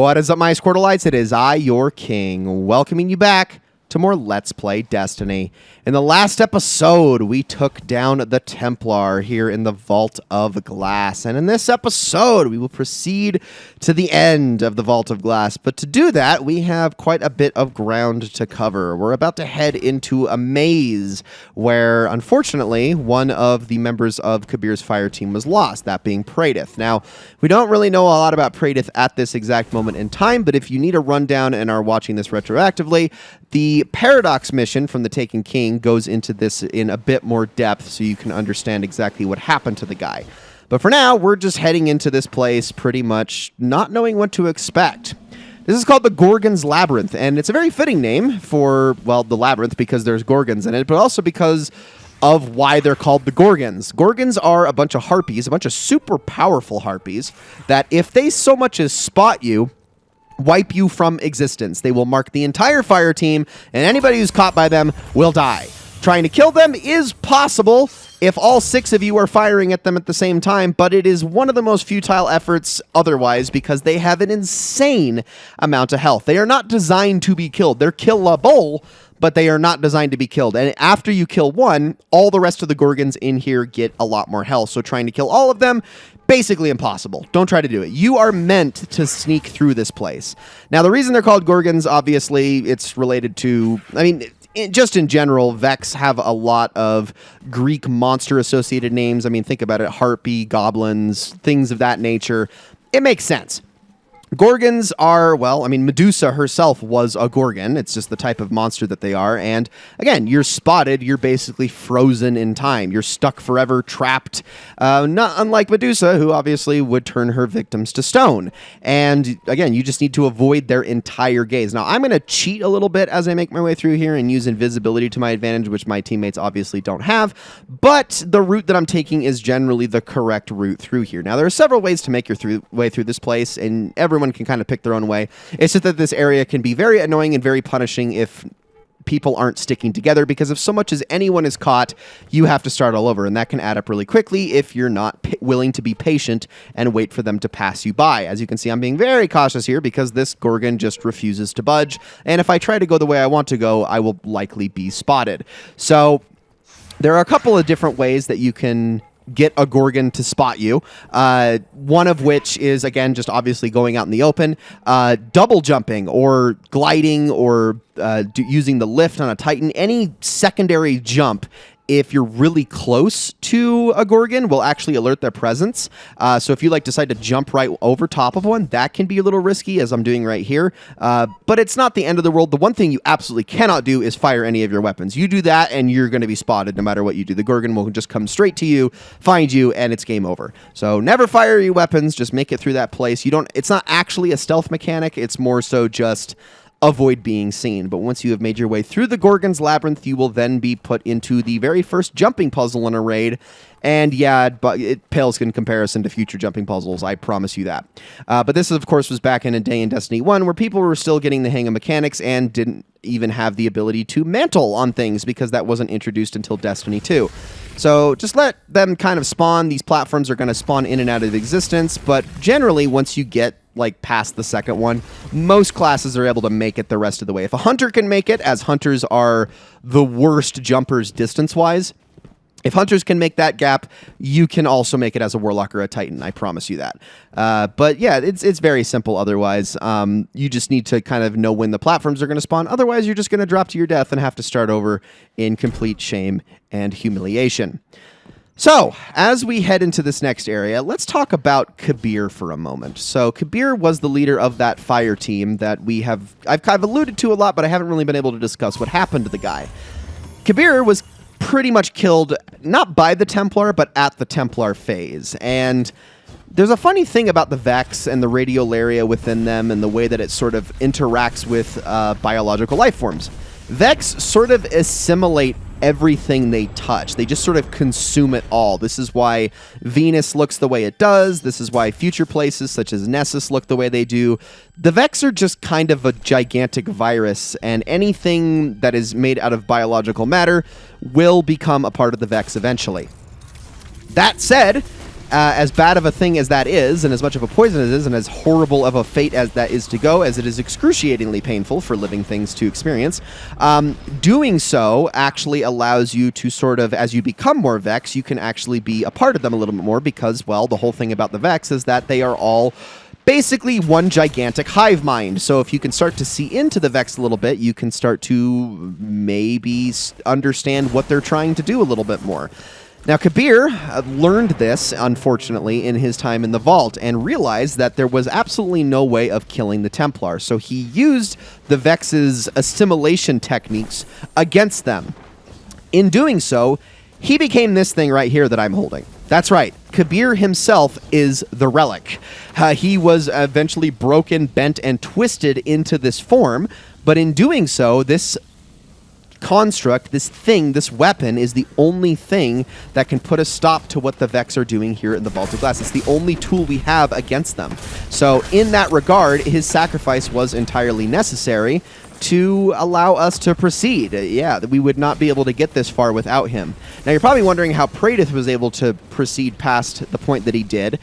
What is up, my Squirtleites? It is I, your king, welcoming you back to more Let's Play Destiny. In the last episode, we took down the Templar here in the Vault of Glass. And in this episode, we will proceed to the end of the Vault of Glass. But to do that, we have quite a bit of ground to cover. We're about to head into a maze where, unfortunately, one of the members of Kabir's fire team was lost, that being Praedyth. Now, we don't really know a lot about Praedyth at this exact moment in time, but if you need a rundown and are watching this retroactively, the Paradox mission from the Taken King goes into this in a bit more depth so you can understand exactly what happened to the guy. But for now, we're just heading into this place pretty much not knowing what to expect. This is called the Gorgon's Labyrinth, and it's a very fitting name for, well, the labyrinth because there's Gorgons in it, but also because of why they're called the Gorgons. Gorgons are a bunch of harpies, a bunch of super powerful harpies, that if they so much as spot you, wipe you from existence. They will mark the entire fire team, and anybody who's caught by them will die. Trying to kill them is possible if all 6 of you are firing at them at the same time, but it is one of the most futile efforts otherwise because they have an insane amount of health. They are not designed to be killed. They're killable, but they are not designed to be killed. And after you kill one, all the rest of the Gorgons in here get a lot more health. So trying to kill all of them, basically impossible. Don't try to do it. You are meant to sneak through this place. Now, the reason they're called Gorgons, obviously, it's related to, just in general, Vex have a lot of Greek monster-associated names. I mean, think about it. Harpy, goblins, things of that nature. It makes sense. Gorgons are, well, Medusa herself was a Gorgon. It's just the type of monster that they are. And again, you're spotted, you're basically frozen in time. You're stuck forever, trapped. Not unlike Medusa, who obviously would turn her victims to stone. And again, you just need to avoid their entire gaze. Now, I'm going to cheat a little bit as I make my way through here and use invisibility to my advantage, which my teammates obviously don't have. But the route that I'm taking is generally the correct route through here. Now, there are several ways to make your way through this place, and everyone can kind of pick their own way. It's just that this area can be very annoying and very punishing if people aren't sticking together, because if so much as anyone is caught, you have to start all over, and that can add up really quickly if you're not willing to be patient and wait for them to pass you by. As you can see, I'm being very cautious here because this Gorgon just refuses to budge, and if I try to go the way I want to go, I will likely be spotted. So there are a couple of different ways that you can get a Gorgon to spot you. One of which is, again, just obviously going out in the open, double jumping or gliding or using the lift on a Titan. Any secondary jump, if you're really close to a Gorgon, will actually alert their presence. So if you decide to jump right over top of one, that can be a little risky, as I'm doing right here. But it's not the end of the world. The one thing you absolutely cannot do is fire any of your weapons. You do that, and you're going to be spotted no matter what you do. The Gorgon will just come straight to you, find you, and it's game over. So never fire your weapons. Just make it through that place. It's not actually a stealth mechanic. It's more so just avoid being seen. But once you have made your way through the Gorgon's Labyrinth, you will then be put into the very first jumping puzzle in a raid. And yeah, but it pales in comparison to future jumping puzzles, I promise you that. But this, of course, was back in a day in Destiny 1 where people were still getting the hang of mechanics and didn't even have the ability to mantle on things because that wasn't introduced until Destiny 2. So just let them kind of spawn. These platforms are going to spawn in and out of existence, but generally, once you get past the second one, most classes are able to make it the rest of the way. If a hunter can make it, as hunters are the worst jumpers distance-wise, if hunters can make that gap, you can also make it as a warlock or a titan. I promise you that. But yeah, it's very simple otherwise. You just need to kind of know when the platforms are going to spawn. Otherwise, you're just going to drop to your death and have to start over in complete shame and humiliation. So, as we head into this next area, let's talk about Kabir for a moment. So, Kabir was the leader of that fire team that I've kind of alluded to a lot, but I haven't really been able to discuss what happened to the guy. Kabir was pretty much killed, not by the Templar, but at the Templar phase. And there's a funny thing about the Vex and the radiolaria within them and the way that it sort of interacts with biological life forms. Vex sort of assimilate everything they touch. They just sort of consume it all. This is why Venus looks the way it does. This is why future places such as Nessus look the way they do. The Vex are just kind of a gigantic virus, and anything that is made out of biological matter will become a part of the Vex eventually. That said, as bad of a thing as that is, and as much of a poison as it is, and as horrible of a fate as that is to go, as it is excruciatingly painful for living things to experience, doing so actually allows you to sort of, as you become more Vex, you can actually be a part of them a little bit more because, well, the whole thing about the Vex is that they are all basically one gigantic hive mind. So if you can start to see into the Vex a little bit, you can start to maybe understand what they're trying to do a little bit more. Now, Kabir learned this, unfortunately, in his time in the Vault and realized that there was absolutely no way of killing the Templar. So he used the Vex's assimilation techniques against them. In doing so, he became this thing right here that I'm holding. That's right. Kabir himself is the relic. He was eventually broken, bent, and twisted into this form, but in doing so, this construct, this thing, this weapon is the only thing that can put a stop to what the Vex are doing here in the Vault of Glass. It's the only tool we have against them. So in that regard, his sacrifice was entirely necessary to allow us to proceed. Yeah, we would not be able to get this far without him. Now, you're probably wondering how Praedyth was able to proceed past the point that he did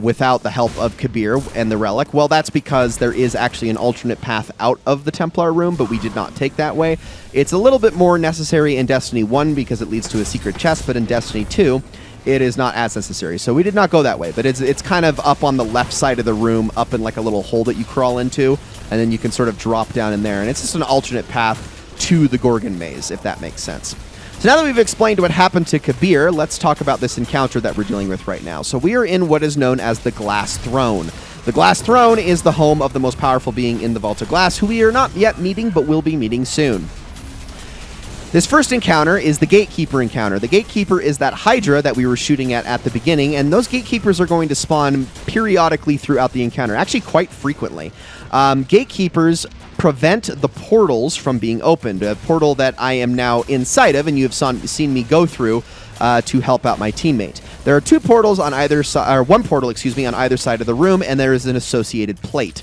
without the help of Kabir and the Relic. Well, that's because there is actually an alternate path out of the Templar room, but we did not take that way. It's a little bit more necessary in Destiny 1 because it leads to a secret chest, but in Destiny 2, it is not as necessary. So we did not go that way, but it's kind of up on the left side of the room, up in like a little hole that you crawl into, and then you can sort of drop down in there. And it's just an alternate path to the Gorgon Maze, if that makes sense. So now that we've explained what happened to Kabir, let's talk about this encounter that we're dealing with right now. So we are in what is known as the Glass Throne. The Glass Throne is the home of the most powerful being in the Vault of Glass, who we are not yet meeting, but will be meeting soon. This first encounter is the Gatekeeper encounter. The Gatekeeper is that Hydra that we were shooting at the beginning, and those Gatekeepers are going to spawn periodically throughout the encounter, actually quite frequently. Gatekeepers prevent the portals from being opened, a portal that I am now inside of, and you have seen me go through to help out my teammate. There are two portals on either side, or one portal, excuse me, on either side of the room, and there is an associated plate.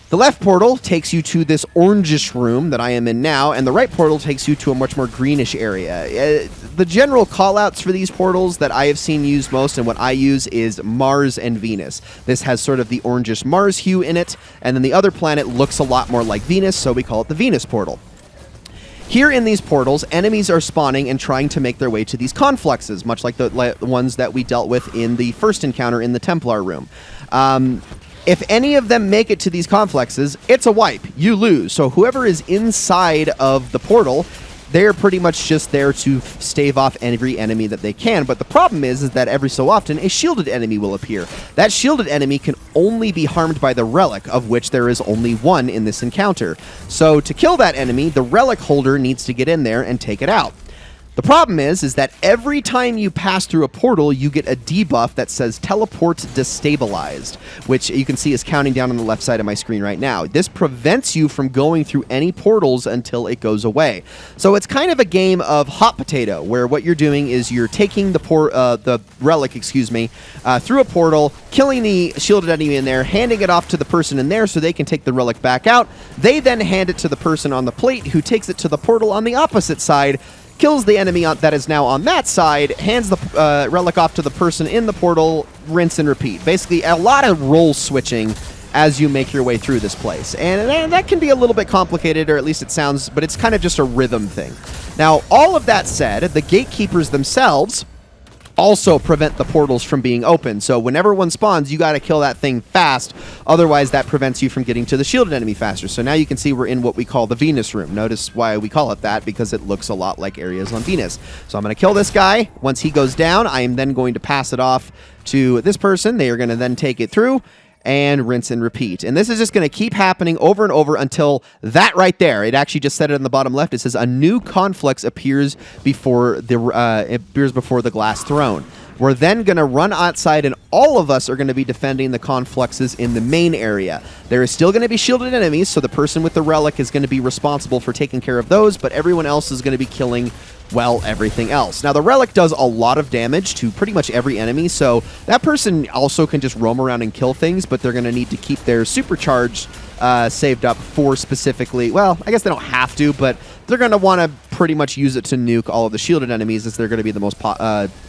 The left portal takes you to this orangish room that I am in now, and the right portal takes you to a much more greenish area. The general callouts for these portals that I have seen used most, and what I use, is Mars and Venus. This has sort of the orangish Mars hue in it, and then the other planet looks a lot more like Venus, so we call it the Venus portal. Here in these portals, enemies are spawning and trying to make their way to these confluxes, much like the ones that we dealt with in the first encounter in the Templar room. If any of them make it to these confluxes, it's a wipe. You lose. So whoever is inside of the portal, they're pretty much just there to stave off every enemy that they can. But the problem is that every so often, a shielded enemy will appear. That shielded enemy can only be harmed by the Relic, of which there is only one in this encounter. So to kill that enemy, the Relic holder needs to get in there and take it out. The problem is that every time you pass through a portal, you get a debuff that says teleport destabilized, which you can see is counting down on the left side of my screen right now. This prevents you from going through any portals until it goes away. So it's kind of a game of hot potato, where what you're doing is you're taking the relic, through a portal, killing the shielded enemy in there, handing it off to the person in there so they can take the relic back out. They then hand it to the person on the plate, who takes it to the portal on the opposite side, kills the enemy that is now on that side, hands the relic off to the person in the portal, rinse and repeat. Basically, a lot of role switching as you make your way through this place. And that can be a little bit complicated, or at least it sounds, but it's kind of just a rhythm thing. Now, all of that said, the Gatekeepers themselves also prevent the portals from being open. So whenever one spawns, you got to kill that thing fast. Otherwise, that prevents you from getting to the shielded enemy faster. So now you can see we're in what we call the Venus room. Notice why we call it that, because it looks a lot like areas on Venus. So I'm going to kill this guy. Once he goes down, I am then going to pass it off to this person. They are going to then take it through and rinse and repeat. And this is just going to keep happening over and over until that right there. It actually just said it on the bottom left. It says a new conflux appears before the Glass Throne. We're then going to run outside, and all of us are going to be defending the confluxes in the main area. There is still going to be shielded enemies, so the person with the relic is going to be responsible for taking care of those, but everyone else is going to be killing, well, everything else. Now, the relic does a lot of damage to pretty much every enemy, so that person also can just roam around and kill things, but they're going to need to keep their supercharge saved up for specifically, well, I guess they don't have to, but they're going to want to pretty much use it to nuke all of the shielded enemies, as they're going to be the most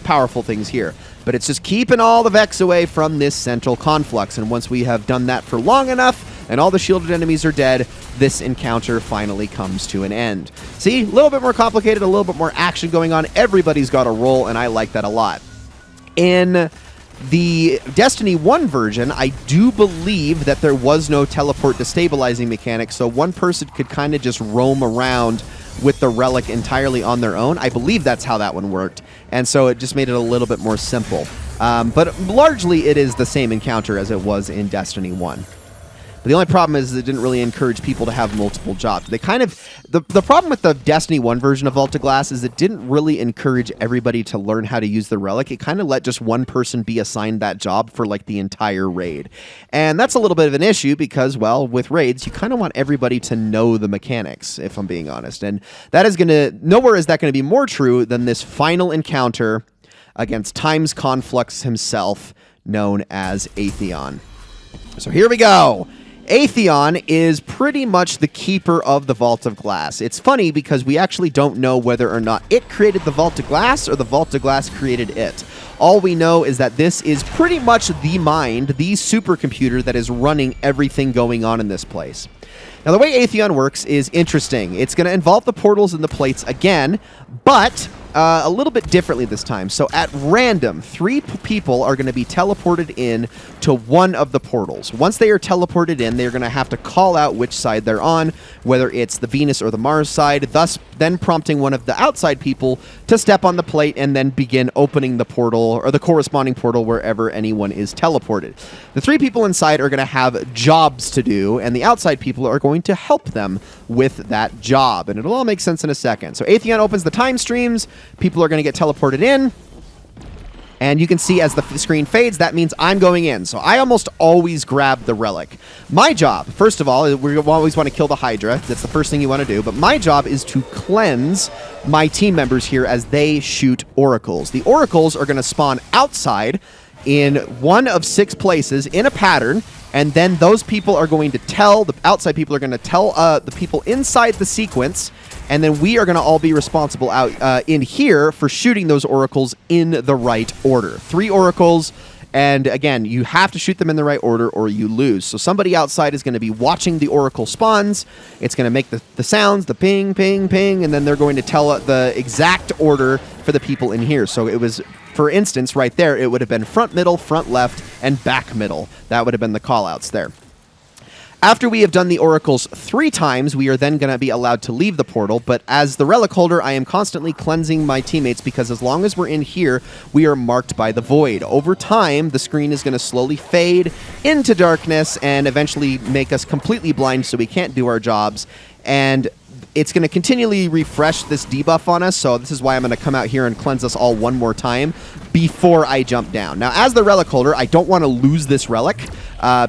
powerful things here. But it's just keeping all the Vex away from this central conflux, and once we have done that for long enough, and all the shielded enemies are dead, this encounter finally comes to an end. See, a little bit more complicated, a little bit more action going on. Everybody's got a role, and I like that a lot. In the Destiny 1 version, I do believe that there was no teleport destabilizing mechanic, so one person could kind of just roam around with the relic entirely on their own. I believe that's how that one worked, and so it just made it a little bit more simple. But largely, it is the same encounter as it was in Destiny 1. But the only problem is it didn't really encourage people to have multiple jobs. They kind of... The problem with the Destiny 1 version of Vault of Glass is it didn't really encourage everybody to learn how to use the relic. It kind of let just one person be assigned that job for, like, the entire raid. And that's a little bit of an issue because, well, with raids, you kind of want everybody to know the mechanics, if I'm being honest. And that is going to... Nowhere is that going to be more true than this final encounter against Time's Conflux himself, known as Atheon. So here we go. Atheon is pretty much the keeper of the Vault of Glass. It's funny because we actually don't know whether or not it created the Vault of Glass or the Vault of Glass created it. All we know is that this is pretty much the mind, the supercomputer that is running everything going on in this place. Now, the way Atheon works is interesting. It's going to involve the portals and the plates again, but a little bit differently this time. So at random, 3 people are going to be teleported in to one of the portals. Once they are teleported in, they're going to have to call out which side they're on, whether it's the Venus or the Mars side, thus then prompting one of the outside people to step on the plate and then begin opening the portal or the corresponding portal wherever anyone is teleported. The 3 people inside are going to have jobs to do, and the outside people are going to help them with that job. And it'll all make sense in a second. So Atheon opens the time streams. People are going to get teleported in. And you can see as the screen fades, that means I'm going in. So I almost always grab the relic. My job, first of all, we always want to kill the Hydra. That's the first thing you want to do. But my job is to cleanse my team members here as they shoot oracles. The oracles are going to spawn outside in one of 6 places in a pattern. And then those people are going to tell, the outside people are going to tell the people inside the sequence, and then we are going to all be responsible out in here for shooting those oracles in the right order. 3 oracles, and again, you have to shoot them in the right order or you lose. So somebody outside is going to be watching the oracle spawns. It's going to make the sounds, the ping, ping, ping, and then they're going to tell the exact order for the people in here. So it was... For instance, right there, it would have been front middle, front left, and back middle. That would have been the callouts there. After we have done the oracles 3 times, we are then going to be allowed to leave the portal, but as the relic holder, I am constantly cleansing my teammates because as long as we're in here, we are marked by the void. Over time, the screen is going to slowly fade into darkness and eventually make us completely blind so we can't do our jobs, and it's going to continually refresh this debuff on us, so this is why I'm going to come out here and cleanse us all one more time before I jump down. Now, as the relic holder, I don't want to lose this relic,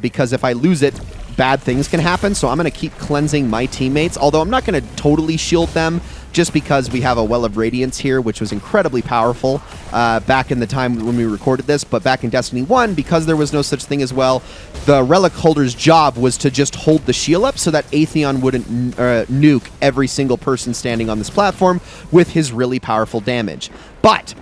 because if I lose it, bad things can happen, so I'm going to keep cleansing my teammates, although I'm not going to totally shield them, just because we have a Well of Radiance here, which was incredibly powerful back in the time when we recorded this. But back in Destiny 1, because there was no such thing as well, the relic holder's job was to just hold the shield up so that Atheon wouldn't nuke every single person standing on this platform with his really powerful damage. But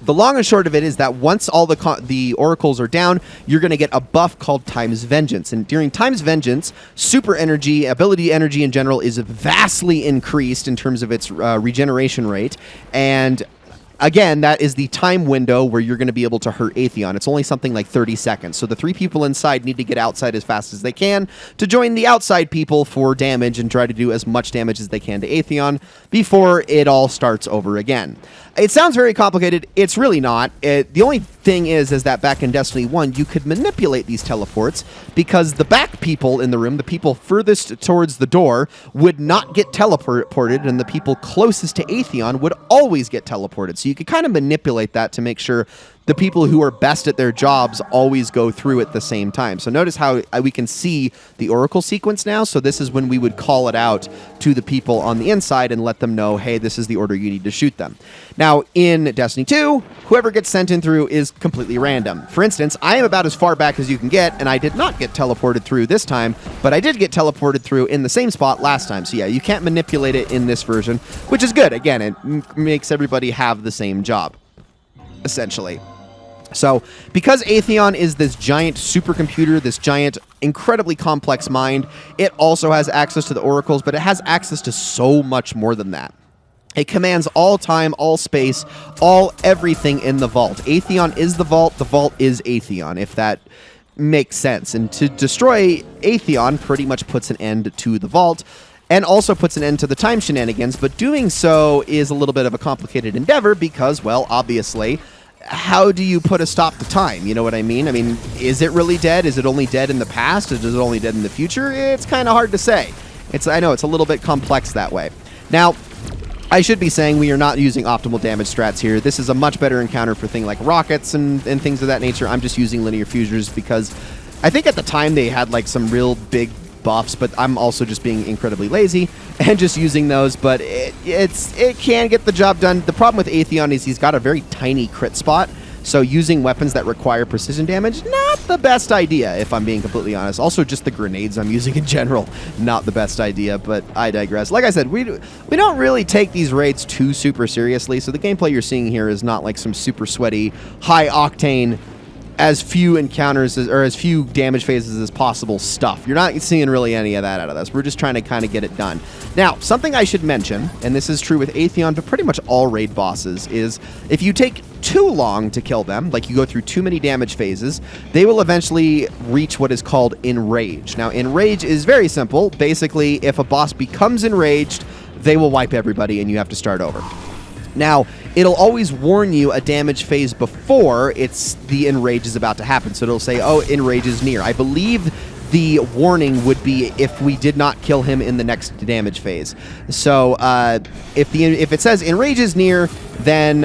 the long and short of it is that once all the oracles are down, you're going to get a buff called Time's Vengeance. And during Time's Vengeance, super energy, ability energy in general, is vastly increased in terms of its regeneration rate. And again, that is the time window where you're going to be able to hurt Atheon. It's only something like 30 seconds. So the 3 people inside need to get outside as fast as they can to join the outside people for damage and try to do as much damage as they can to Atheon before it all starts over again. It sounds very complicated. It's really not. The only thing is that back in Destiny 1, you could manipulate these teleports because the back people in the room, the people furthest towards the door, would not get teleported, and the people closest to Atheon would always get teleported. So you could kind of manipulate that to make sure the people who are best at their jobs always go through at the same time. So notice how we can see the oracle sequence now. So this is when we would call it out to the people on the inside and let them know, hey, this is the order you need to shoot them. Now, in Destiny 2, whoever gets sent in through is completely random. For instance, I am about as far back as you can get, and I did not get teleported through this time, but I did get teleported through in the same spot last time. So yeah, you can't manipulate it in this version, which is good. Again, it makes everybody have the same job, essentially. So, because Atheon is this giant supercomputer, this giant, incredibly complex mind, it also has access to the oracles, but it has access to so much more than that. It commands all time, all space, everything in the vault. Atheon is the vault is Atheon, if that makes sense. And to destroy Atheon pretty much puts an end to the vault, and also puts an end to the time shenanigans, but doing so is a little bit of a complicated endeavor because, well, obviously, how do you put a stop to time? You know what I mean? I mean, is it really dead? Is it only dead in the past? Is it only dead in the future? It's kind of hard to say. I know it's a little bit complex that way. Now, I should be saying we are not using optimal damage strats here. This is a much better encounter for things like rockets and things of that nature. I'm just using linear fusers because I think at the time they had like some real big buffs, but I'm also just being incredibly lazy and just using those, but it can get the job done. The problem with Atheon is he's got a very tiny crit spot, so using weapons that require precision damage, not the best idea, if I'm being completely honest. Also, just the grenades I'm using in general, not the best idea, but I digress. Like I said, we don't really take these raids too super seriously, so the gameplay you're seeing here is not like some super sweaty, high-octane, as few encounters or as few damage phases as possible stuff. You're not seeing really any of that out of this. We're just trying to kind of get it done. Now, something I should mention, and this is true with Atheon, but pretty much all raid bosses, is if you take too long to kill them, like you go through too many damage phases, they will eventually reach what is called enrage. Now, enrage is very simple. Basically, if a boss becomes enraged, they will wipe everybody and you have to start over. Now, it'll always warn you a damage phase before the enrage is about to happen. So it'll say, oh, enrage is near. I believe the warning would be if we did not kill him in the next damage phase. So if it says enrage is near, then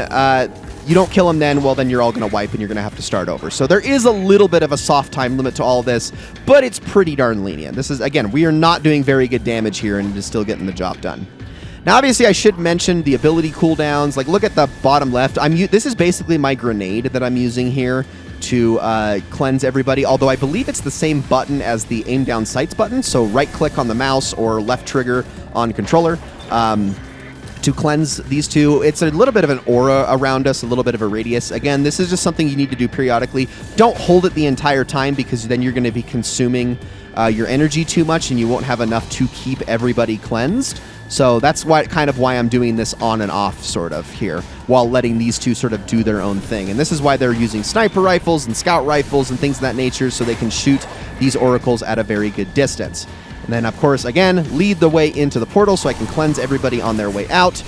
you don't kill him then, well, then you're all going to wipe and you're going to have to start over. So there is a little bit of a soft time limit to all this, but it's pretty darn lenient. This is, again, we are not doing very good damage here and it is still getting the job done. Now, obviously, I should mention the ability cooldowns. Like, look at the bottom left. This is basically my grenade that I'm using here to cleanse everybody, although I believe it's the same button as the aim down sights button. So right-click on the mouse or left trigger on controller to cleanse these two. It's a little bit of an aura around us, a little bit of a radius. Again, this is just something you need to do periodically. Don't hold it the entire time because then you're going to be consuming your energy too much and you won't have enough to keep everybody cleansed. So that's why I'm doing this on and off sort of here, while letting these two sort of do their own thing. And this is why they're using sniper rifles and scout rifles and things of that nature, so they can shoot these oracles at a very good distance. And then, of course, again, lead the way into the portal so I can cleanse everybody on their way out.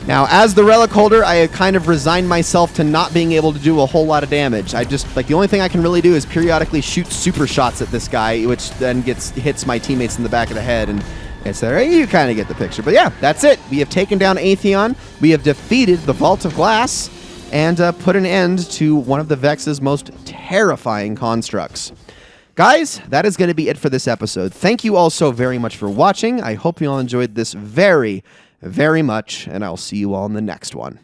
Now, as the relic holder, I have kind of resigned myself to not being able to do a whole lot of damage. The only thing I can really do is periodically shoot super shots at this guy, which then hits my teammates in the back of the head, and it's there. You kind of get the picture. But yeah, that's it. We have taken down Atheon. We have defeated the Vault of Glass and put an end to one of the Vex's most terrifying constructs. Guys, that is going to be it for this episode. Thank you all so very much for watching. I hope you all enjoyed this very, very much, and I'll see you all in the next one.